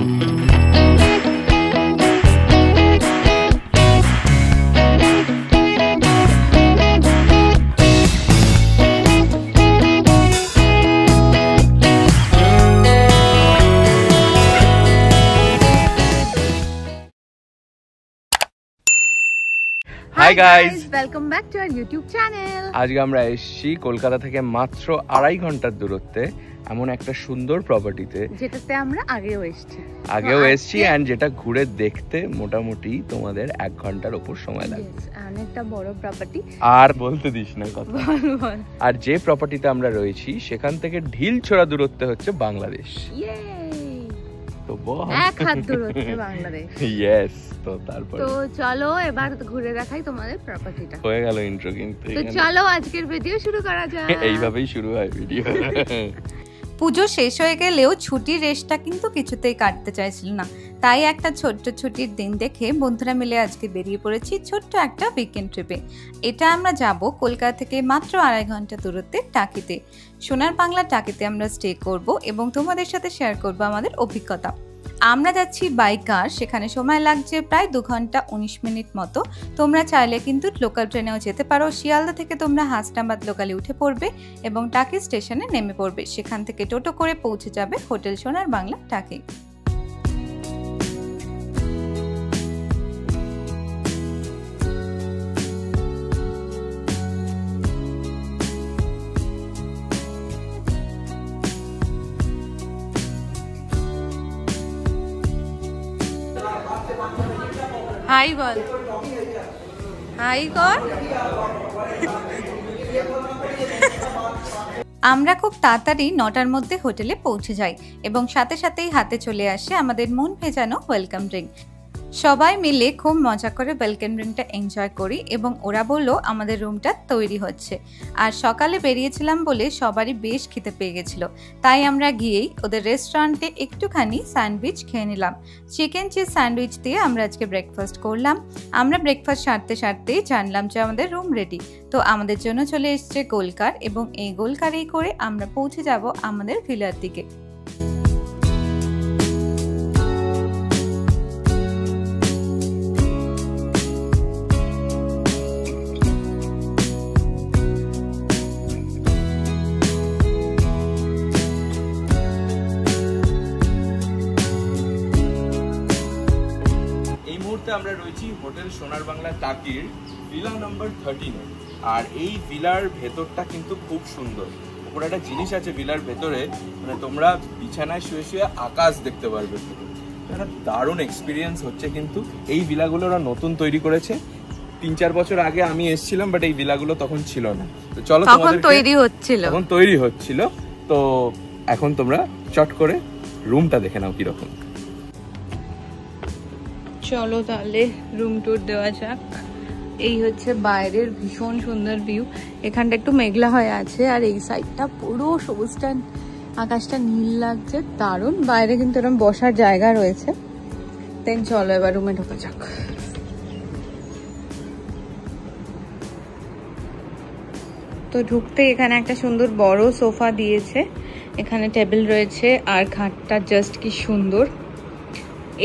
Hi guys, welcome back to our YouTube channel. আজকে আমরা এসেছি কলকাতা থেকে মাত্র 2.5 ঘন্টার দূরত্বে এমন একটা সুন্দর প্রপার্টিতে, যেটাতে আমরা আগেও এসেছি এন্ড যেটা ঘুরে দেখতে মোটামুটি তোমাদের 1 ঘন্টার উপর সময় লাগবে। অনেকটা বড় প্রপার্টি। আর বলতে দিস না কথা। বল। আর যে প্রপার্টিতে আমরা রয়েছি সেখান থেকে ঢিল ছোড়া দূরত্বে হচ্ছে বাংলাদেশ। তো বল, এক হাত দূরত্বে বাংলাদেশ। ইয়েস। তো তারপর তো চলো এবার ঘুরে দেখাই তোমাদের প্রপার্টিটা। হয়ে গেল ইন্ট্রো কিন্তু। তো চলো আজকের ভিডিও শুরু করা যাক। এইভাবেই শুরু হয় ভিডিও। পুজো শেষ হয়ে গেলেও ছুটির রেশটা কিন্তু কিছুতেই কাটতে চাইছিল না, তাই একটা ছোট্ট ছুটির দিন দেখে বন্ধুরা মিলে আজকে বেরিয়ে পড়েছি ছোট্ট একটা উইকেন্ড ট্রিপে। এটা আমরা যাব কলকাতা থেকে মাত্র 2.5 ঘন্টা দূরত্বে টাকিতে। সোনার বাংলা টাকিতে আমরা স্টে করব এবং তোমাদের সাথে শেয়ার করব আমাদের অভিজ্ঞতা। আমরা যাচ্ছি বাই কার, সেখানে সময় লাগছে প্রায় 2 ঘন্টা 19 মিনিট মতো। তোমরা চাইলে কিন্তু লোকাল ট্রেনেও যেতে পারো। শিয়ালদা থেকে তোমরা হাসনাবাদ লোকালে উঠে পড়বে এবং টাকি স্টেশনে নেমে পড়বে। সেখান থেকে টোটো করে পৌঁছে যাবে হোটেল সোনার বাংলা টাকি। হাই বল, হাই কর। আমরা খুব তাড়াতাড়ি 9টার মধ্যে হোটেলে পৌঁছে যাই এবং সাথে সাথেই হাতে চলে আসে আমাদের মন ভেজানো ওয়েলকাম ড্রিঙ্ক। সবাই মিলে খুব মজা করে ওয়েলকাম ড্রিঙ্কটা এনজয় করি এবং ওরা বলল আমাদের রুমটা তৈরি হচ্ছে। আর সকালে বেরিয়েছিলাম বলে সবারই বেশ খিদে পেয়ে গেছিল, তাই আমরা গিয়েই ওদের রেস্টুরেন্টে একটুখানি স্যান্ডউইচ খেয়ে নিলাম। চিকেন চিজ স্যান্ডউইচ দিয়ে আমরা আজকে ব্রেকফাস্ট করলাম। আমরা ব্রেকফাস্ট সারতেই জানলাম যে আমাদের রুম রেডি। তো আমাদের জন্য চলে এসছে গোলকার এবং এই গোলকারেই করে আমরা পৌঁছে যাব আমাদের ভিলার দিকে। আমরা রয়েছি হোটেল সোনার বাংলা টাকির ভিলা নাম্বার 13 এ। আর এই ভিলার ভেতরটা কিন্তু খুব সুন্দর। ওপরে একটা জিনিস আছে ভিলার ভেতরে, মানে তোমরা বিছানায় শুয়ে শুয়ে আকাশ দেখতে পারবে। একটা দারুণ এক্সপিরিয়েন্স হচ্ছে। কিন্তু এই ভিলাগুলো ওরা নতুন তৈরি করেছে। 3-4 বছর আগে আমি এসেছিলাম, বাট এই ভিলাগুলো তখন ছিল না। তো চলো, তখন তৈরি হচ্ছিল। তো এখন তোমরা চট করে রুমটা দেখে নাও কিরকম। চলো তাহলে রুম ট্যুর দেওয়া যাক। এই হচ্ছে বাইরের ভীষণ সুন্দর ভিউ। এখানটা একটু মেঘলা হয়ে আছে আর এই সাইডটা পুরো সবুজটা, আকাশটা নীল লাগছে, দারুণ। বাইরে কিন্তু এরকম বসার জায়গা রয়েছে। দেন চলো এবার রুমে ঢোকা যাক। তো ঢুকতে এখানে একটা সুন্দর বড় সোফা দিয়েছে, এখানে টেবিল রয়েছে আর খাটটা জাস্ট কি সুন্দর।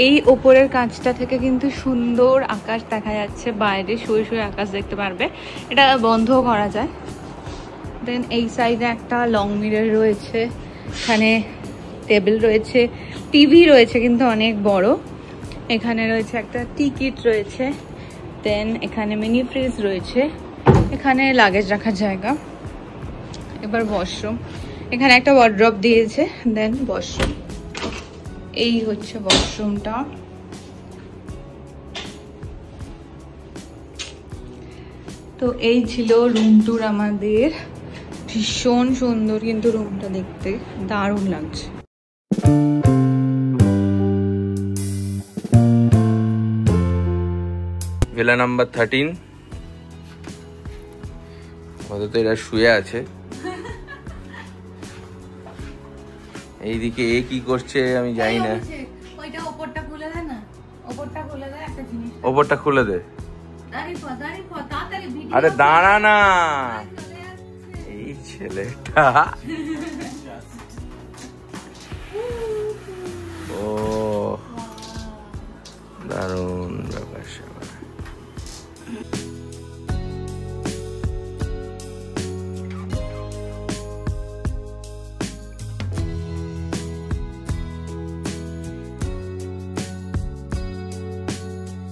এই ওপরের কাঁচটা থেকে কিন্তু সুন্দর আকাশ দেখা যাচ্ছে, বাইরে শুয়ে শুয়ে আকাশ দেখতে পারবে। এটা বন্ধও করা যায়। দেন এই সাইডে একটা লং মিরর রয়েছে, এখানে টেবিল রয়েছে, টিভি রয়েছে কিন্তু অনেক বড়। এখানে রয়েছে একটা টিকিট রয়েছে। দেন এখানে মিনি ফ্রিজ রয়েছে, এখানে লাগেজ রাখার জায়গা। এবার ওয়াশরুম, এখানে একটা ওয়ার্ড্রপ দিয়েছে। দেন ওয়াশরুম, এই হচ্ছে ওয়াশরুমটা। তো এই ছিল রুম ট্যুর আমাদের। ভীষণ সুন্দর কিন্তু রুমটা দেখতে দারুণ লাগছে। Villa number 13। অন্তত এরা শুয়ে আছে। এইদিকে এ কি করছে আমি জানি না। ওপরটা খুলে দে না, ওপরটা খুলে দে, একটা জিনিস ওপরটা খুলে দে। তাড়াতাড়ি আরে দাঁড়া না, এই ছেলেটা। ও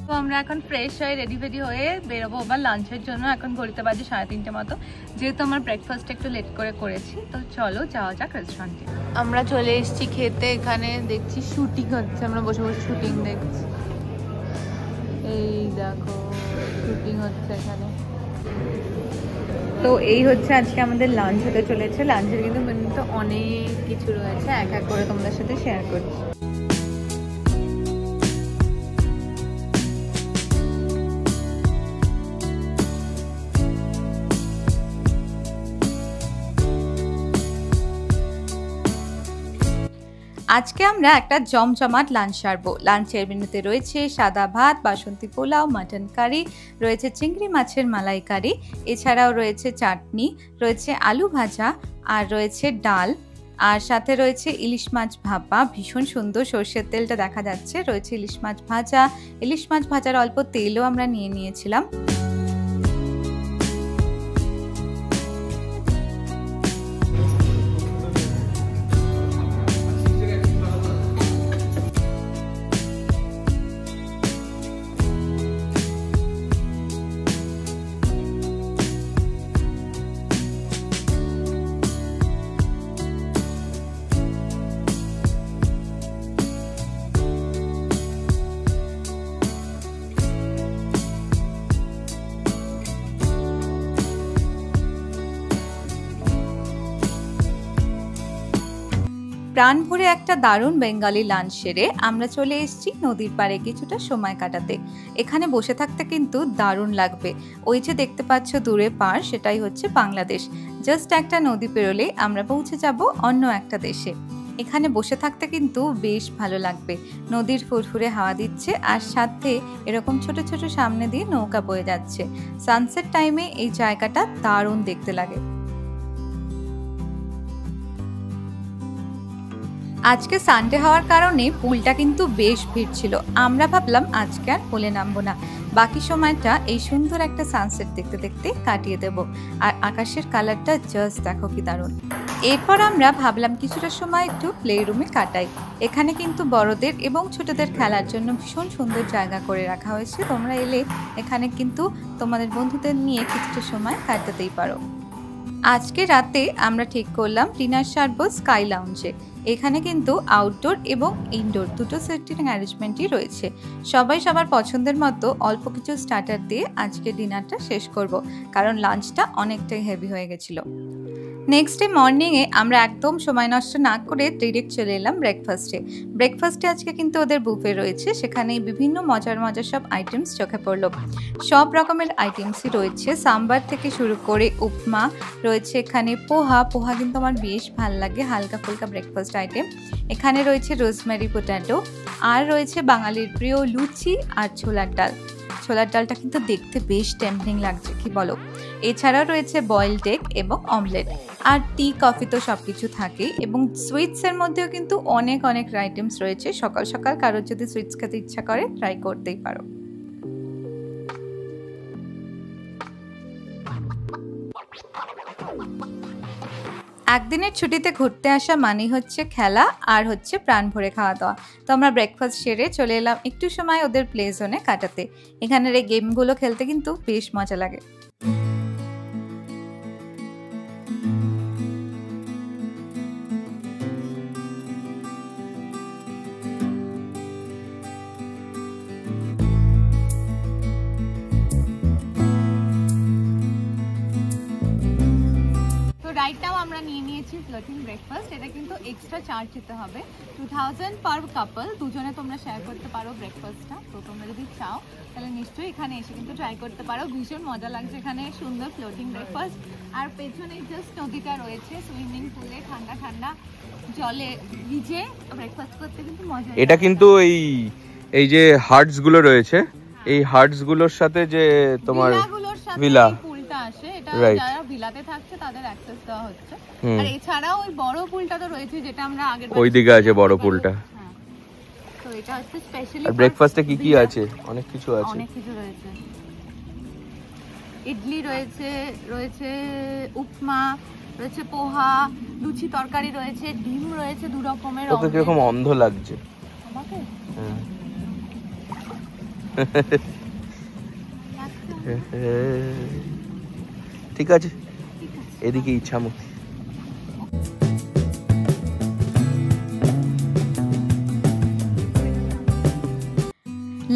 তো আমরা এখন ফ্রেশ হয়ে রেডি হয়ে বেরোবো আবার লাঞ্চের জন্য। এখন ঘড়িতে বাজে 3:30 মতো, যেহেতু আমার ব্রেকফাস্ট একটু লেট করে করেছি। তো চলো যাওয়া যাক রেস্টুরেন্টে। আমরা চলে এসেছি খেতে। এখানে দেখছি শুটিং হচ্ছে, আমরা বসে বসে শুটিং দেখছি। এই দেখো শুটিং হচ্ছে এখানে। তো এই হচ্ছে আজকে আমাদের লাঞ্চ হতে চলেছে। লাঞ্চের কিন্তু মেনুতে অনেক কিছু রয়েছে, এক এক করে তোমাদের সাথে শেয়ার করছি। আজকে আমরা একটা জমজমাট লাঞ্চ সারবো। লাঞ্চের মেনুতে রয়েছে সাদা ভাত, বাসন্তী পোলাও, মাটন কারি, রয়েছে চিংড়ি মাছের মালাইকারি, এছাড়াও রয়েছে চাটনি, রয়েছে আলু ভাজা, আর রয়েছে ডাল, আর সাথে রয়েছে ইলিশ মাছ ভাপা। ভীষণ সুন্দর সর্ষের তেলটা দেখা যাচ্ছে। রয়েছে ইলিশ মাছ ভাজা। ইলিশ মাছ ভাজার অল্প তেলও আমরা নিয়ে নিয়েছিলাম। প্রাণ ভরে একটা দারুণ বেঙ্গলি লাঞ্চ সেরে আমরা চলে এসেছি নদীর পাড়ে কিছুটা সময় কাটাতে। এখানে বসে থাকতে কিন্তু দারুণ লাগবে। ওই যে দেখতে পাচ্ছ দূরে পাড়, সেটাই হচ্ছে বাংলাদেশ। জাস্ট একটা নদী পেরোলে আমরা পৌঁছে যাব অন্য একটা দেশে। এখানে বসে থাকতে কিন্তু বেশ ভালো লাগবে। নদীর ফুরফুরে হাওয়া দিচ্ছে, আর সাথে এরকম ছোট ছোট সামনে দিয়ে নৌকা বয়ে যাচ্ছে। সানসেট টাইমে এই জায়গাটা দারুণ দেখতে লাগে। আজকে সানডে হওয়ার কারণে পুলটা কিন্তু বেশ ভিড় ছিল। আমরা ভাবলাম আজকে আর পুলে নামবো না, বাকি সময়টা এই সুন্দর একটা সানসেট দেখতে দেখতে কাটিয়ে দেব। আর আকাশের কালারটা জাস্ট দেখো কি দারুণ। এরপর আমরা ভাবলাম কিছুটা সময় একটু প্লে রুমে কাটাই। এখানে কিন্তু বড়দের এবং ছোটদের খেলার জন্য ভীষণ সুন্দর জায়গা করে রাখা হয়েছে। তোমরা এলে এখানে কিন্তু তোমাদের বন্ধুদের নিয়ে কিছুটা সময় কাটাতেই পারো। আজকে রাতে আমরা ঠিক করলাম ডিনার সারবো স্কাই লাউঞ্জে। এখানে কিন্তু আউটডোর এবং ইনডোর দুটো সিটিং অ্যারেঞ্জমেন্টই রয়েছে। সবাই সবার পছন্দের মতো অল্প কিছু স্টার্টার দিয়ে আজকে ডিনারটা শেষ করব, কারণ লাঞ্চটা অনেকটাই হেভি হয়ে গেছিলো। নেক্সট ডে মর্নিংয়ে আমরা একদম সময় নষ্ট না করে ডিরেক্ট চলে এলাম ব্রেকফাস্টে আজকে কিন্তু ওদের বুফে রয়েছে। সেখানে বিভিন্ন মজার সব আইটেমস চোখে পড়লো। সব রকমের আইটেমসই রয়েছে, সাম্বার থেকে শুরু করে উপমা রয়েছে। এখানে পোহা কিন্তু আমার বেশ ভাল লাগে, হালকা ফুলকা ব্রেকফাস্ট আইটেম। এখানে রয়েছে রোজমেরি পোট্যাটো, আর রয়েছে বাঙালির প্রিয় লুচি আর ছোলার ডালটা কিন্তু দেখতে বেশ টেম্পটিং লাগছে, কি বলো। এছাড়াও রয়েছে বয়েলড এগ এবং অমলেট, আর টি কফি তো সবকিছু থাকে। এবং সুইটসের মধ্যেও কিন্তু অনেক আইটেমস রয়েছে। সকাল সকাল কারোর যদি সুইটস খেতে ইচ্ছা করে ট্রাই করতেই পারো। একদিনের ছুটিতে ঘুরতে আসা মানেই হচ্ছে খেলা, আর হচ্ছে প্রাণ ভরে খাওয়া দাওয়া। তো আমরা ব্রেকফাস্ট সেরে চলে এলাম একটু সময় ওদের প্লে জোনে কাটাতে। এখানের এই গেমগুলো খেলতে কিন্তু বেশ মজা লাগে। রাইটটাও আমরা নিয়ে নিয়েছি ফ্লোটিং ব্রেকফাস্ট। এটা কিন্তু এক্সট্রা চার্জ দিতে হবে, 2000 পার কাপল। দুজনে তোমরা শেয়ার করতে পারো ব্রেকফাস্টটা। তো তোমরা যদি চাও তাহলে নিশ্চয়ই এখানে এসে কিন্তু ট্রাই করতে পারো। ভীষণ মজা লাগছে এখানে, সুন্দর ফ্লোটিং ব্রেকফাস্ট। আর পেছনে জাস্ট নদীটা রয়েছে, সুইমিং পুলে ঠান্ডা জলে ভিজে ব্রেকফাস্ট করতে কিন্তু মজা। এটা কিন্তু এই যে হার্টস গুলো রয়েছে, এই হার্টস গুলোর সাথে যে তোমার ভিলা আসে, এটা যারা ভিলাতে থাকছে তাদের অ্যাক্সেস দেওয়া হচ্ছে। আর এছাড়াও ওই বড় পুলটা তো রয়েছে, যেটা আমরা আগের ওইদিকে আছে বড় পুলটা। তো এটা হচ্ছে স্পেশালি। আর ব্রেকফাস্টে কি আছে? অনেক কিছু রয়েছে। ইডলি রয়েছে উপমা রয়েছে, পোহা, লুচি তরকারি রয়েছে, ডিম রয়েছে দু রকমের। ওকে কিরকম অন্ধ লাগছে আমাকে? ঠিক আছে, এদিকে ইচ্ছামতি।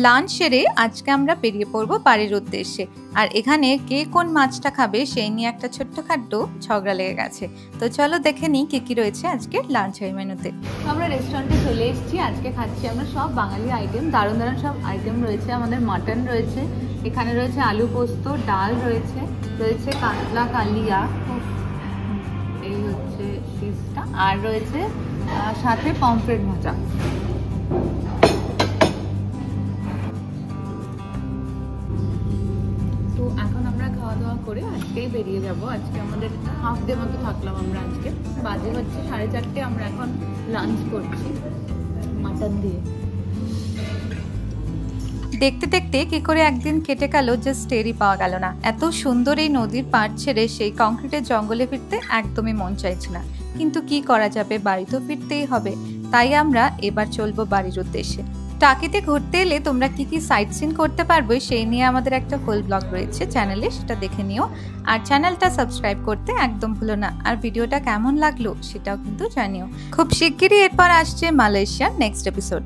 লাঞ্চ সেরে আজকে আমরা বেরিয়ে পড়বো বাড়ির উদ্দেশ্যে। আর এখানে কে কোন মাছটা খাবে সেই নিয়ে একটা ছোট্টখাট্ট ঝগড়া লেগে গেছে। তো চলো দেখে নিই কি কি রয়েছে আজকে লাঞ্চের মেনুতে। আমরা রেস্টুরেন্টে চলে এসেছি, আজকে খাচ্ছি আমরা সব বাঙালি আইটেম, দারুণ দারুণ সব আইটেম রয়েছে। আমাদের মাটন রয়েছে, এখানে রয়েছে আলু পোস্ত, ডাল রয়েছে, রয়েছে কাতলা কালিয়া, এই হচ্ছে ফিশটা, আর রয়েছে সাথে পমফ্রেট ভাজা। তো এখন আমরা খাওয়া দাওয়া করে আজকেই বেরিয়ে যাব। আজকে আমাদের হাফ ডে মতো থাকলাম আমরা আজকে। বাজে হচ্ছে 4:30, আমরা এখন লাঞ্চ করছি মাটন দিয়ে। দেখতে দেখতে কি করে একদিন কেটে গেল জাস্ট টেরই পাওয়া গেল না। এত সুন্দর এই নদীর পাড় ছেড়ে সেই কংক্রিটের জঙ্গলে ফিরতে একদমই মন চাইছে না, কিন্তু কি করা যাবে, বাড়ি তো ফিরতেই হবে। তাই আমরা এবার চলবো বাড়ির উদ্দেশ্যে। টাকিতে ঘুরতে এলে তোমরা কি কি সাইট সিন করতে পারবে সেই নিয়ে আমাদের একটা ফুল ব্লগ রয়েছে চ্যানেলে, সেটা দেখে নিও। আর চ্যানেলটা সাবস্ক্রাইব করতে একদম ভুলো না। আর ভিডিওটা কেমন লাগলো সেটাও কিন্তু জানিও। খুব শিগগিরই এরপর আসছে মালয়েশিয়ার নেক্সট এপিসোড।